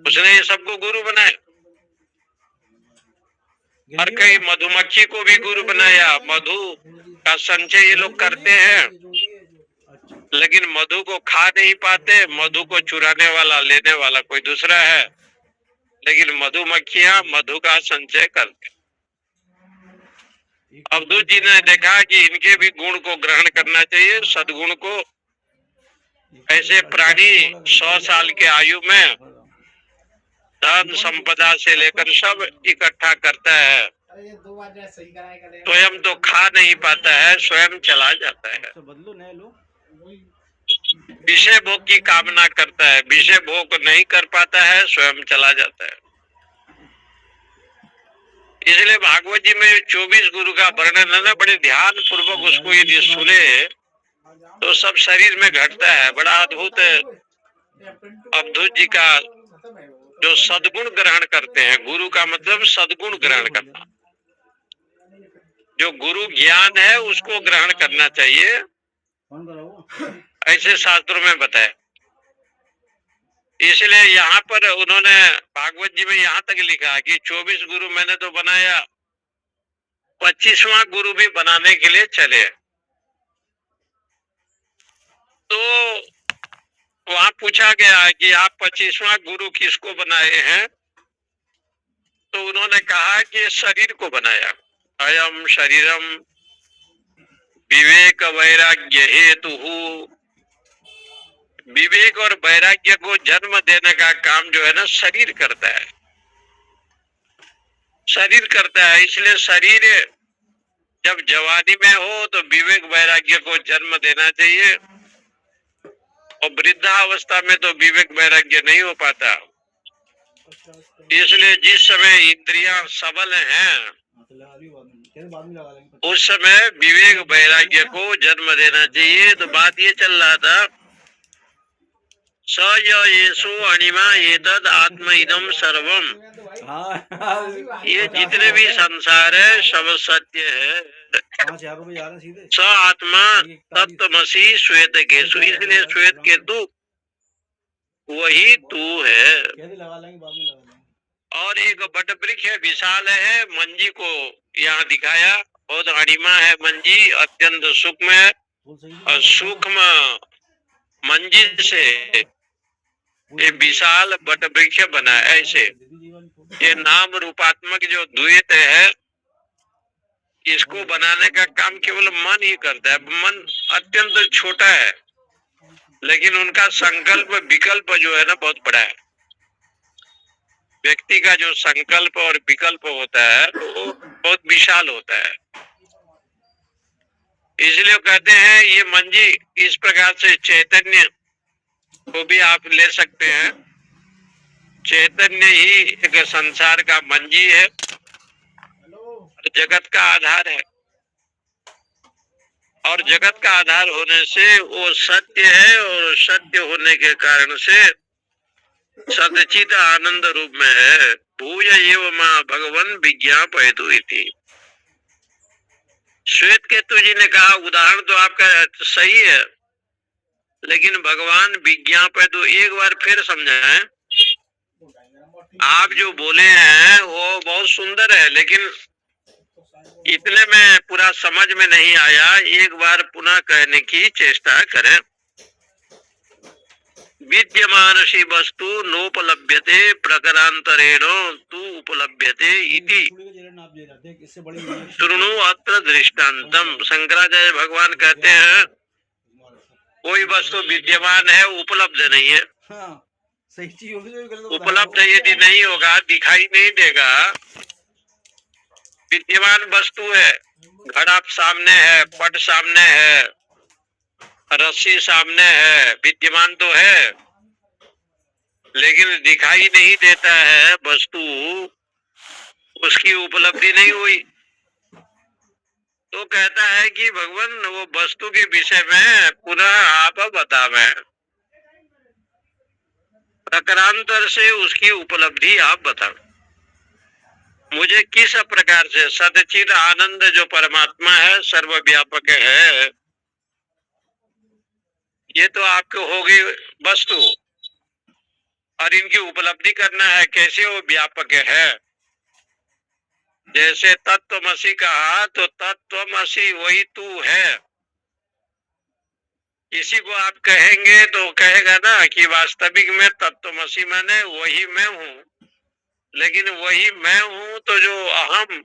S1: उसने ये सबको गुरु बनाया। और कई मधुमक्खी को भी गुरु बनाया। मधु का संचय ये लोग करते हैं, लेकिन मधु को खा नहीं पाते, मधु को चुराने वाला, लेने वाला कोई दूसरा है, लेकिन मधुमक्खियां मधु का संचय करते। अवधूत जी ने देखा कि इनके भी गुण को ग्रहण करना चाहिए, सद्गुण को। ऐसे प्राणी 100 साल के आयु में धन संपदा से लेकर सब इकट्ठा करता है, स्वयं तो खा नहीं पाता है, स्वयं चला जाता है। विषय भोग की कामना करता है, विषय भोग नहीं कर पाता है, स्वयं चला जाता है। इसलिए भागवत जी में 24 गुरु का वर्णन है ना, बड़े ध्यान पूर्वक उसको यदि सुने तो सब शरीर में घटता है। बड़ा अद्भुत अवधूत जी का जो सद्गुण ग्रहण करते हैं। गुरु का मतलब सद्गुण ग्रहण करना। जो गुरु ज्ञान है उसको ग्रहण करना चाहिए, ऐसे शास्त्रों में बताया। इसलिए यहाँ पर उन्होंने भागवत जी में यहाँ तक लिखा कि 24 गुरु मैंने तो बनाया, 25वां गुरु भी बनाने के लिए चले। तो वहां पूछा गया कि आप 25वां गुरु किसको बनाए हैं? तो उन्होंने कहा कि शरीर को बनाया। अयम शरीरम विवेक वैराग्य हेतु। विवेक और वैराग्य को जन्म देने का काम जो है ना शरीर करता है, शरीर करता है। इसलिए शरीर जब जवानी में हो तो विवेक वैराग्य को जन्म देना चाहिए, और वृद्धावस्था में तो विवेक वैराग्य नहीं हो पाता। इसलिए जिस समय इंद्रियां सबल हैं उस समय विवेक वैराग्य को जन्म देना चाहिए। तो बात ये चल रहा था, स येषु अणिमा एतद आत्म इदम सर्वम। ये जितने भी संसार है सब सत्य है। स आत्मा तत्वमसि श्वेत केतु। इसलिए श्वेत केतु वही तू है। और एक बट वृक्ष है, विशाल है, मंजी को यहाँ दिखाया। बहुत अणिमा है मंजी, अत्यंत सूक्ष्म है, और सूक्ष्म मंजी से ये विशाल बट वृक्ष बना है। ऐसे ये नाम रूपात्मक जो द्वैत है, इसको बनाने का काम केवल मन ही करता है। मन अत्यंत छोटा है, लेकिन उनका संकल्प विकल्प जो है ना बहुत बड़ा है। व्यक्ति का जो संकल्प और विकल्प होता है वो बहुत विशाल होता है। इसलिए कहते हैं ये मंजी इस प्रकार से चैतन्य को भी आप ले सकते हैं। चैतन्य ही एक संसार का मंजी है, जगत का आधार है, और जगत का आधार होने से वो सत्य है, और सत्य होने के कारण से सदचित आनंद रूप में है। भूय एव मां भगवन विज्ञापयतु इति। श्वेत केतु जी ने कहा, उदाहरण तो आपका सही है, लेकिन भगवान विज्ञापयतु एक बार फिर समझाएं। आप जो बोले हैं वो बहुत सुंदर है, लेकिन इतने में पूरा समझ में नहीं आया। एक बार पुनः कहने की चेष्टा करें। विद्यमानसी वस्तु नोपलभ्यते प्रकारांतरेण तु उपलभ्यते इति शृणु अत्र दृष्टान्तम। शंकराचार्य भगवान कहते हैं कोई वस्तु विद्यमान है, उपलब्ध नहीं है।
S2: सही चीज होगी,
S1: उपलब्ध यदि नहीं होगा, दिखाई नहीं देगा। विद्यमान वस्तु है, घड़ा सामने है, पट सामने है, रस्सी सामने है, विद्यमान तो है, लेकिन दिखाई नहीं देता है वस्तु, उसकी उपलब्धि नहीं हुई। तो कहता है कि भगवान वो वस्तु के विषय में पुनः आप बतावे, प्रकारांतर से उसकी उपलब्धि आप बताओ। मुझे किस प्रकार से सदचित आनंद जो परमात्मा है, सर्वव्यापक है, ये तो आपको होगी वस्तु, और इनकी उपलब्धि करना है कैसे वो व्यापक है। जैसे तत्वमसि कहा तो तत्वमसि वही तू है। इसी को आप कहेंगे तो कहेगा ना कि वास्तविक में तत्वमसि माने वही मैं हूँ, लेकिन वही मैं हूँ तो जो अहम,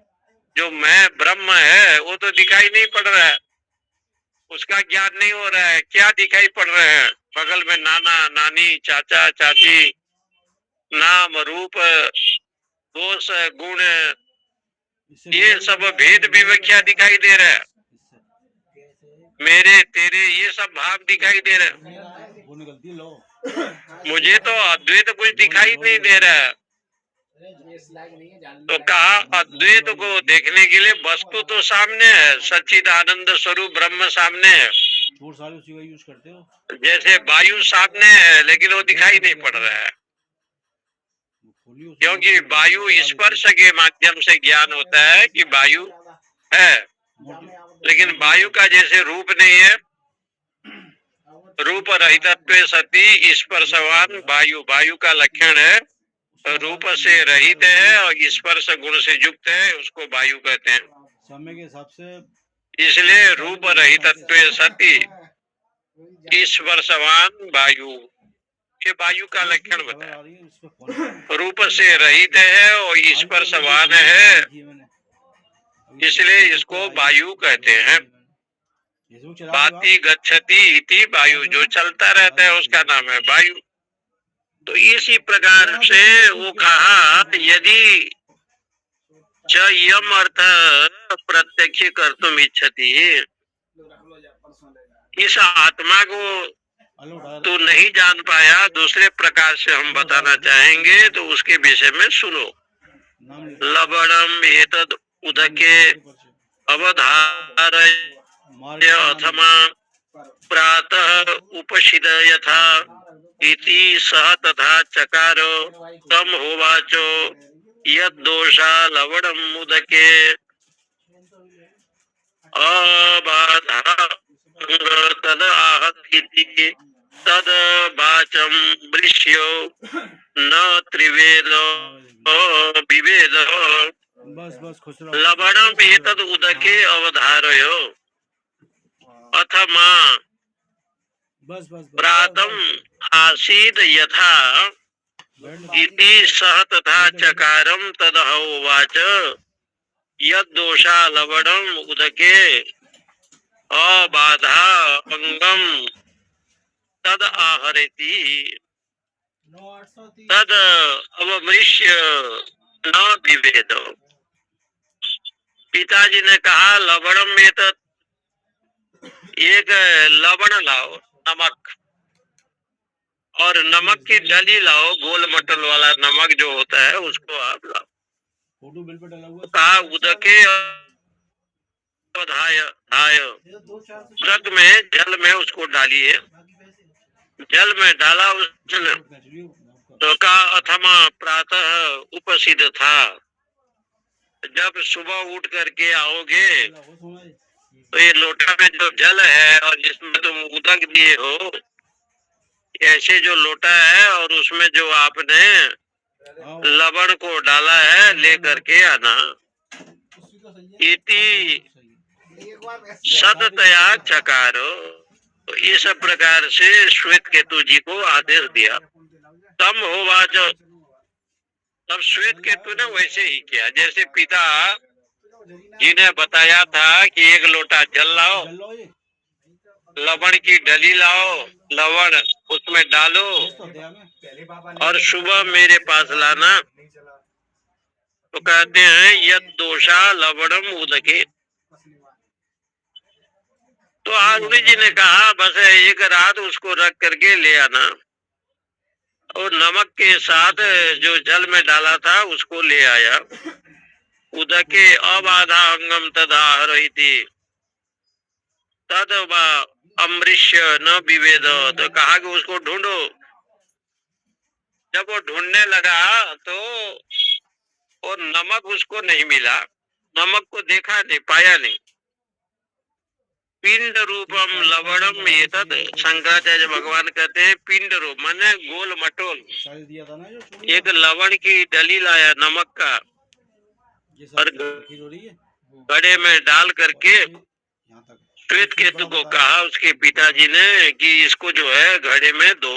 S1: जो मैं ब्रह्म है, वो तो दिखाई नहीं पड़ रहा है, उसका ज्ञान नहीं हो रहा है। क्या दिखाई पड़ रहे हैं? बगल में नाना नानी, चाचा चाची, नाम रूप दोष गुण, ये सब भेद विवक्षा दिखाई दे रहा है। मेरे तेरे ये सब भाव दिखाई दे रहे हैं। मुझे तो अद्वैत कुछ दिखाई नहीं दे रहा है। तो कहा अद्वैत को देखने के लिए वस्तु तो सामने है, सच्चिद आनंद स्वरूप ब्रह्म सामने है। जैसे वायु सामने है, लेकिन वो दिखाई नहीं पड़ रहा है। क्योंकि वायु स्पर्श के माध्यम से ज्ञान होता है कि वायु है, लेकिन वायु का जैसे रूप नहीं है, रूप रहितत्व सती स्पर्शवान वायु, वायु का लक्षण है, रूप से रहित है और स्पर्श गुण से युक्त है, उसको वायु कहते हैं।
S2: समय के हिसाब से
S1: इसलिए रूप रहितत्व सती स्पर्शवान वायु, ये वायु का लक्षण बताया। रूप से रहित है और स्पर्शवान है, इसलिए इसको वायु कहते हैं। बाती गच्छति इति वायु, जो चलता रहता है उसका नाम है वायु। तो इसी प्रकार से वो कहा यदि च यम अर्थ प्रत्यक्ष कर्तुम इच्छति, इस आत्मा को तो नहीं जान पाया, दूसरे प्रकार से हम बताना चाहेंगे, तो उसके विषय में सुनो। लवणम एतद उदके अवधारय अथमा प्रातः उपशिद यथा इति सह तथा चकारो तम होवाचो यद दोषा लवणम उदके अबाधा तद आहति तद वाचम वृष्यो न त्रिवेद विवेद लवणम एतद उदके अवधारयो अथमा प्रातम आसीद यथा इति सह तथा चकारम तदह उवाच यद दोषा लवणम उदके अबाधा अंगम तद आहरति तद अवमृश्य न विवेद। पिताजी ने कहा लवणम में तो एक लवण लाओ, नमक, और नमक की डली लाओ, गोल मटल वाला नमक जो होता है उसको आप लाओ। कहा उदके जग में जल में उसको डालिए, जल में डाला उसने, तो कहा अथमा प्रातः उपसिद था, जब सुबह उठ करके आओगे तो ये लोटा में जो जल है और जिसमें तुम उदक दिए हो, ऐसे जो लोटा है और उसमें जो आपने लवण को डाला है ले करके आना। इति सततया चकारो, तो इस प्रकार से श्वेत केतु जी को आदेश दिया। तम होवाच, तब श्वेत केतु ने वैसे ही किया जैसे पिता जी ने बताया था कि एक लोटा जल लाओ, लवण की डली लाओ, लवण उसमें डालो और सुबह मेरे पास लाना। तो कहते हैं यद दोषा लवणम उदके। तो आरुणि जी ने कहा बस एक रात उसको रख करके ले आना, और नमक के साथ जो जल में डाला था उसको ले आया। उदके अबाधा अंगम तदाहरति तद अमृष्य न विवेद। तो कहा कि उसको ढूंढो। जब वो ढूंढने लगा तो वो नमक उसको नहीं मिला, नमक को देखा नहीं, पाया नहीं। पिंड रूपम लवणम एतद, शंकराचार्य भगवान कहते हैं पिंड रूप माने गोल मटोल। एक लवण की डली लाया नमक का और घड़े में डाल करके श्वेत केतु को कहा उसके पिताजी ने कि इसको जो है घड़े में दो।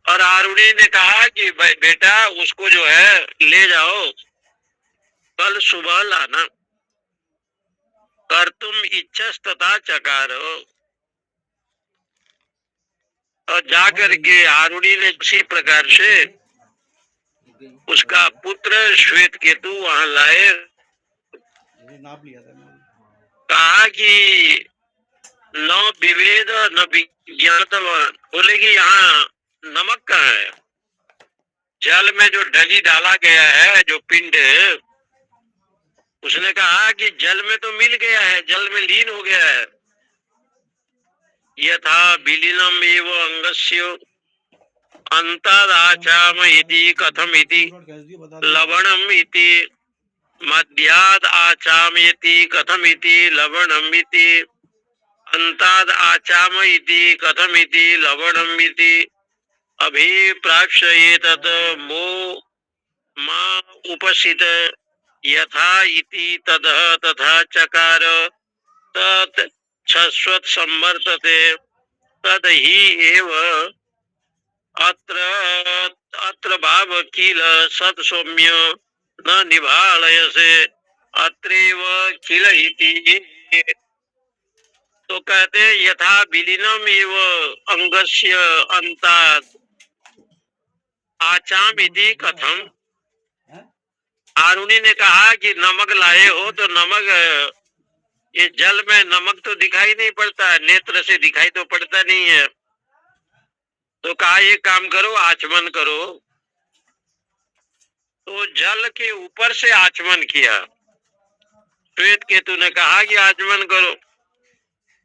S1: और आरुणि ने कहा कि भाई बेटा उसको जो है ले जाओ, कल सुबह लाना। कर तुम इच्छा तथा चकारो। और जाकर के आरुणि ने उसी प्रकार से उसका पुत्र श्वेत केतु वहां लाए। कहा कि न विवेद न विज्ञातवान, बोले कि यहाँ नमक कहाँ है? जल में जो डली डाला गया है जो पिंड, उसने कहा कि जल में तो मिल गया है, जल में लीन हो गया है। यथा विलीनम एव अंगस्य अंतराचाम इति कथम इति लवणम इति मध्याद आचाम इति कथम इति लवणम इति अंताद आचाम इति कथम इति लवणम इति अभिप्राप्स्येतत् मो मा उपसित यथा इति ततः तथा चकार तत् शश्वत संवर्तते तद ही एव अत्र अत्र भाव किल सत सौम्य न निभालयसे अत्रैव किल इति। तो कहते यथा विलीनम एव अंगस्य अंतात् आचाम इति कथम। आरुणि ने कहा कि नमक लाए हो तो नमक, ये जल में नमक तो दिखाई नहीं पड़ता, नेत्र से दिखाई तो पड़ता नहीं है। तो कहा ये काम करो, आचमन करो। तो जल के ऊपर से आचमन किया। श्वेत केतु ने कहा कि आचमन करो।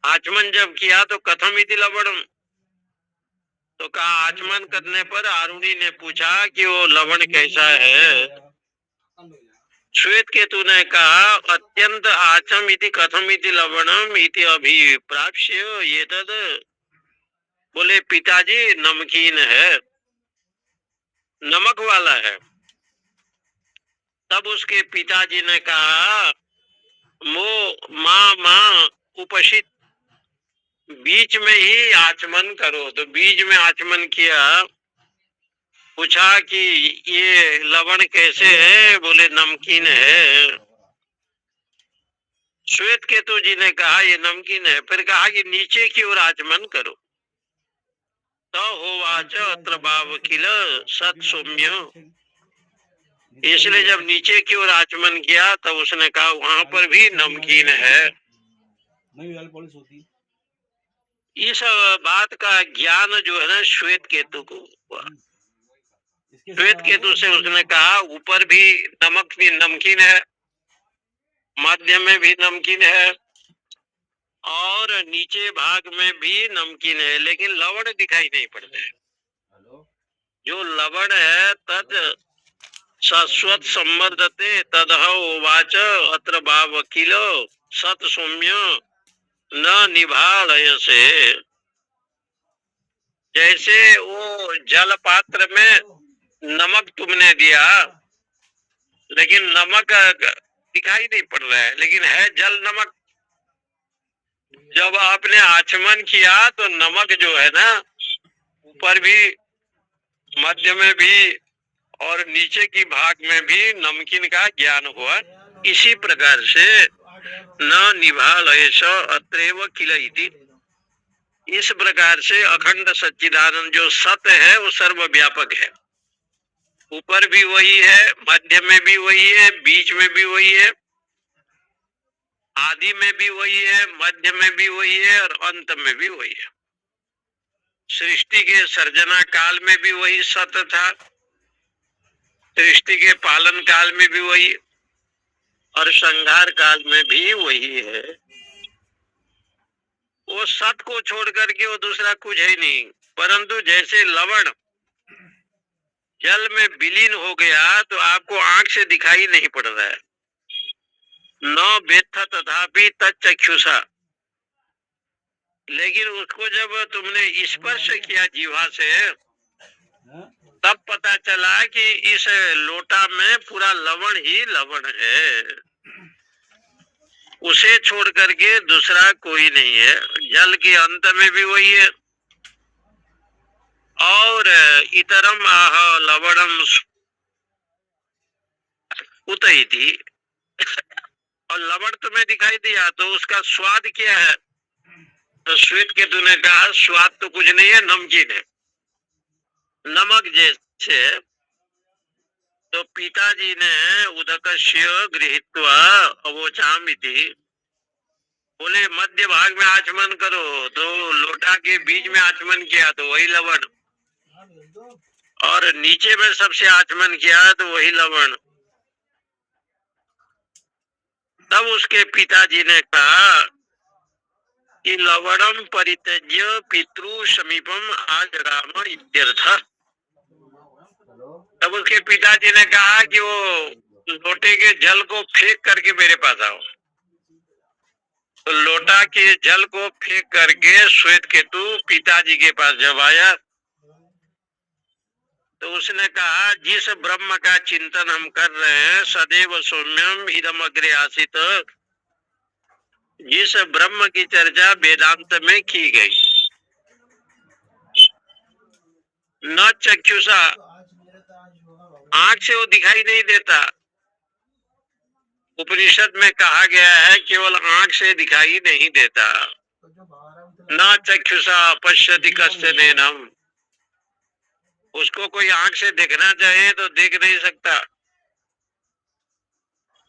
S1: आचमन जब किया तो कथम इति लवणम। तो कहा आचमन करने पर आरुणि ने पूछा कि वो लवण कैसा है। श्वेत केतु ने कहा अत्यंत आचम इति कथम इति लवणम इति अभिप्राप्स्य ये तद। बोले पिताजी नमकीन है, नमक वाला है। तब उसके पिताजी ने कहा मो माँ उपसित, बीच में ही आचमन करो। तो बीच में आचमन किया। पूछा कि ये लवण कैसे है, बोले नमकीन है। श्वेत केतु जी ने कहा ये नमकीन है। फिर कहा कि नीचे की ओर आचमन करो। तो होवाच अत्र भाव किल सत सौम्य। इसलिए जब नीचे की ओर आचमन किया तब उसने कहा वहां पर भी नमकीन है। इस बात का ज्ञान जो है ना श्वेत केतु को हुआ। श्वेत केतु से उसने कहा ऊपर भी नमकीन है, मध्य में भी नमकीन है और नीचे भाग में भी नमकीन है, लेकिन लवण दिखाई नहीं पड़ता है। जो लवण है तद शाश्वत संवर्धते तदह उवाच अत्र भाव किलो सत सौम्य न निभालयसे। जैसे वो जल पात्र में नमक तुमने दिया, लेकिन नमक दिखाई नहीं पड़ रहा है, लेकिन है जल नमक। जब आपने आचमन किया तो नमक जो है ना ऊपर भी, मध्य में भी और नीचे की भाग में भी नमकीन का ज्ञान हुआ। इसी प्रकार से न निभालयस अत्रैव किल इति। इस प्रकार से अखंड सच्चिदानंद जो सत्य है वो सर्वव्यापक है। ऊपर भी वही है, मध्य में भी वही है, बीच में भी वही है, आदि में भी वही है, मध्य में भी वही है और अंत में भी वही है। सृष्टि के सर्जना काल में भी वही सत्य था, सृष्टि के पालन काल में भी वही, और संहार काल में भी वही है। वो सत को छोड़ करके वो दूसरा कुछ है नहीं। परंतु जैसे लवण जल में विलीन हो गया तो आपको आंख से दिखाई नहीं पड़ रहा है, न वेत्थ तथापि तच्चक्षुषा। लेकिन उसको जब तुमने स्पर्श किया जीवा से तब पता चला कि इस लोटा में पूरा लवण ही लवण है, उसे छोड़ करके दूसरा कोई नहीं है। जल के अंत में भी वही है। और इतरम आह लवणम उतइति। और लवण तुम्हें दिखाई दिया तो उसका स्वाद क्या है? तो श्वेत केतु ने कहा स्वाद तो कुछ नहीं है, नमकीन है, नमक जैसे। तो पिताजी ने उदकस्य गृहीत्वा अवोचामिति। बोले मध्य भाग में आचमन करो। तो लोटा के बीच में आचमन किया तो वही लवण, और नीचे में सबसे आचमन किया तो वही लवण। तब उसके पिताजी ने कहा कि लवणम परित्यज्य पितृ समीपम आजगाम इत्यर्थ। तब उसके पिताजी ने कहा कि वो लोटे के जल को फेंक करके मेरे पास आओ। तो लोटा के जल को फेंक करके श्वेत केतु पिताजी के पास जब आया तो उसने कहा, जिस ब्रह्म का चिंतन हम कर रहे हैं, सदैव सौम्यम इदम अग्रे आसित, जिस ब्रह्म की चर्चा वेदांत में की गई, न चक्षुषा, आंख से वो दिखाई नहीं देता। उपनिषद में कहा गया है केवल आंख से दिखाई नहीं देता। न चक्षुषा पश्यति कश्चनैनम, उसको कोई आंख से देखना चाहे तो देख नहीं सकता।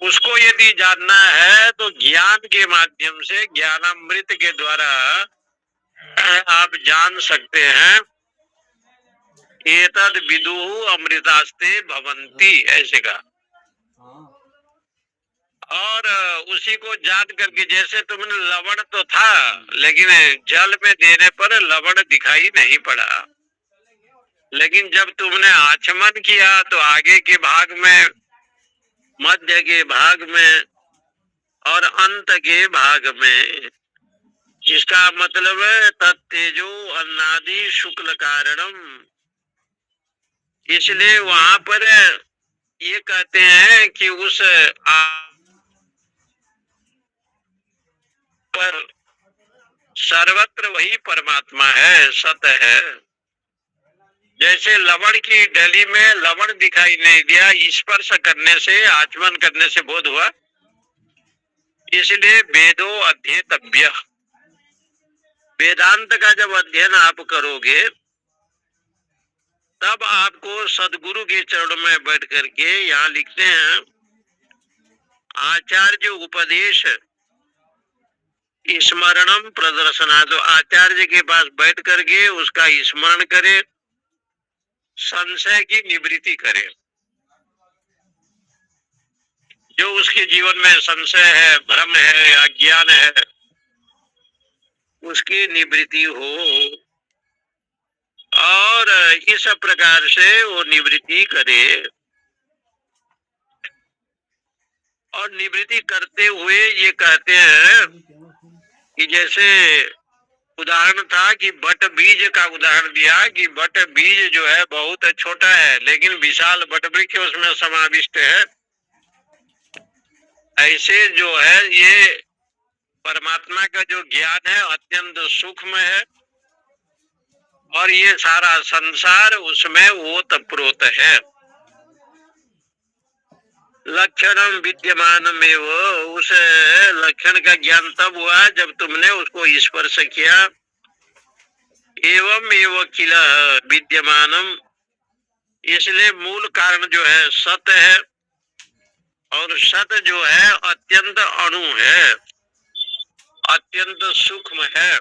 S1: उसको यदि जानना है तो ज्ञान के माध्यम से, ज्ञानामृत के द्वारा आप जान सकते हैं। एतद विदुः अमृतास्ते भवन्ति, ऐसे कहा। और उसी को जान करके, जैसे तुमने लवण तो था लेकिन जल में देने पर लवण दिखाई नहीं पड़ा, लेकिन जब तुमने आचमन किया तो आगे के भाग में, मध्य के भाग में और अंत के भाग में, इसका मतलब है तत्तेजो अन्नादि शुक्ल कारणम। इसलिए वहां पर ये कहते हैं कि उस पर सर्वत्र वही परमात्मा है, सत्य है। जैसे लवण की डली में लवण दिखाई नहीं दिया, स्पर्श करने से, आचमन करने से बोध हुआ, इसलिए वेदो अध्येतव्य। वेदांत का जब अध्ययन आप करोगे तब आपको सदगुरु के चरणों में बैठ करके, यहाँ लिखते हैं, आचार्य उपदेश स्मरणम प्रदर्शना, तो आचार्य के पास बैठ करके उसका स्मरण करे, संशय की निवृत्ति करे। जो उसके जीवन में संशय है, भ्रम है, अज्ञान है, उसकी निवृत्ति हो, और इस प्रकार से वो निवृत्ति करे। और निवृत्ति करते हुए ये कहते हैं कि जैसे उदाहरण था कि बट बीज का उदाहरण दिया कि बट बीज जो है बहुत छोटा है लेकिन विशाल बट वृक्ष उसमें समाविष्ट है। ऐसे जो है ये परमात्मा का जो ज्ञान है अत्यंत सूक्ष्म है, और ये सारा संसार उसमें ओतप्रोत है। लक्षणम विद्यमान में वो, उस लक्षण का ज्ञान तब हुआ जब तुमने उसको स्पर्श किया। एवं एवं किल विद्यमानम, इसलिए मूल कारण जो है सत्य है, और सत्य जो है अत्यंत अणु है, अत्यंत सूक्ष्म है।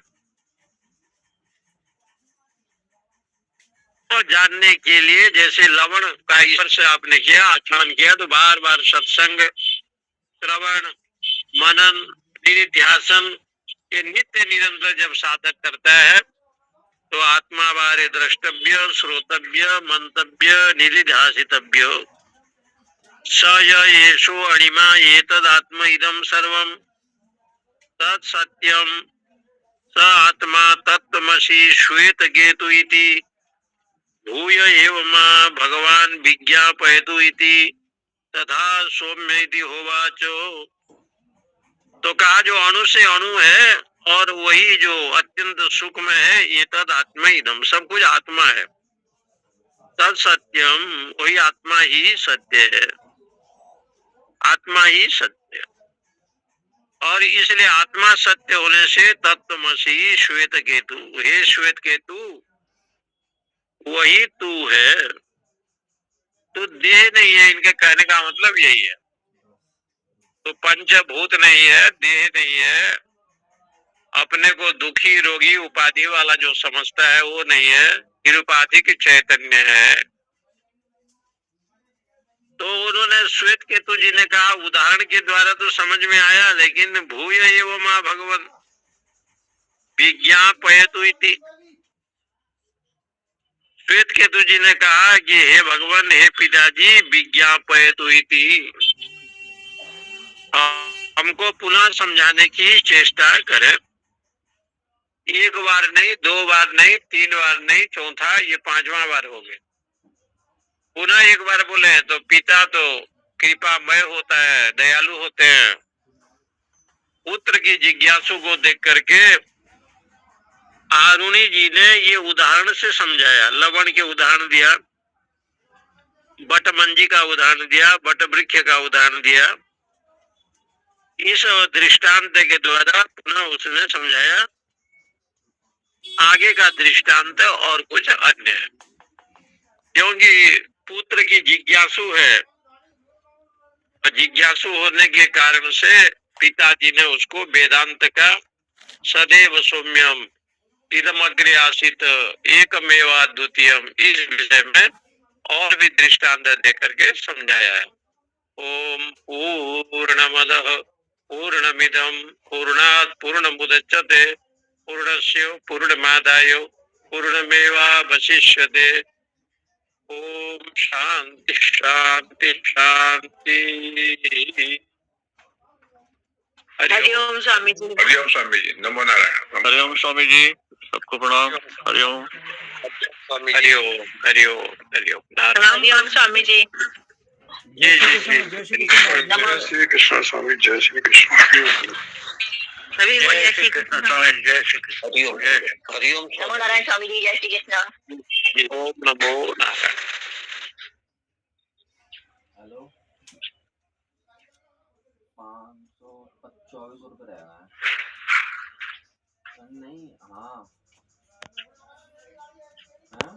S1: और जानने के लिए जैसे लवण का स्पर्श आपने किया, आचमन किया, तो बार बार सत्संग, श्रवण, मनन, निधिध्यासन, ये नित्य निरंतर जब साधक करता है तो आत्मा बारे द्रष्टव्य, श्रोतव्य, मंतव्य, निधिध्यासितव्य। स येषु अणिमा एतद् आत्म इदं सर्वं तत् सत्यम स आत्मा तत्त्वमसि श्वेत केतु इति भूय एव मां भगवान विज्ञापयतु इति तथा सौम्य इति होवाचो। तो कहा जो अणु से अणु है और वही जो अत्यंत सूक्ष्म है, ये तद आत्मा इदम, सब कुछ आत्मा है। तद सत्यम, वही आत्मा ही सत्य है, आत्मा ही सत्य। और इसलिए आत्मा सत्य होने से तत्त्वमसि श्वेत केतु, हे श्वेत केतु वही तू है, तो देह नहीं है। इनके कहने का मतलब यही है। तो पंचभूत नहीं है, देह नहीं है, अपने को दुखी रोगी उपाधि वाला जो समझता है वो नहीं है, निरुपाधिक चैतन्य है। तो उन्होंने श्वेत केतु जी ने कहा, उदाहरण के द्वारा तो समझ में आया, लेकिन भूय एव मां भगवन् विज्ञापयतु इति, श्वेत केतु जी ने कहा कि हे भगवान, हे पिताजी, विज्ञापयतु इति, हमको पुनः समझाने की चेष्टा करें। एक बार नहीं, दो बार नहीं, तीन बार नहीं, चौथा ये पांचवा बार हो गया। पुनः एक बार बोले तो पिता तो कृपामय होता है, दयालु होते हैं। पुत्र की जिज्ञासु को देख करके आरुणी जी ने ये उदाहरण से समझाया। लवण के उदाहरण दिया, बटमंजी का उदाहरण दिया, बट वृक्ष का उदाहरण दिया। इस दृष्टांत के द्वारा पुनः उसने समझाया आगे का दृष्टांत और कुछ अन्य है। क्योंकि पुत्र की जिज्ञासु है, जिज्ञासु होने के कारण से पिताजी ने उसको वेदांत का सदैव सौम्यम इदम अग्रे आसित एकमेवा द्वितीयम इस विषय में और भी दृष्टांत देकर के समझाया है। ओम पूर्णमदः पूर्णमिदं पूर्णात् पूर्णमुदच्यते पूर्णस्य पूर्णमादाय पूर्णमेवावशिष्यते। ओम शांति शांति शांति।
S3: हरिओम स्वामी जी।
S4: हरिओम स्वामी जी, नमो नारायण।
S5: हरिओम स्वामी जी, सबको प्रणाम। हरिओम
S1: हरिओम हरिओम हरिओम
S3: हरिओम स्वामी जी।
S1: जय
S2: जय
S1: जय
S2: श्री कृष्ण, जय श्री कृष्ण।
S4: जय श्री कृष्ण स्वामी, जय श्री कृष्ण।
S3: सभी को जय श्री कृष्ण।
S1: स्वामी, जय श्री कृष्ण।
S4: हरिओम हरिओम
S3: नमो नारायण स्वामी जी, जय श्री कृष्ण।
S1: ओम नमो नारायण।
S2: हेलो 524 रुपये रहेगा नहीं। हाँ हाँ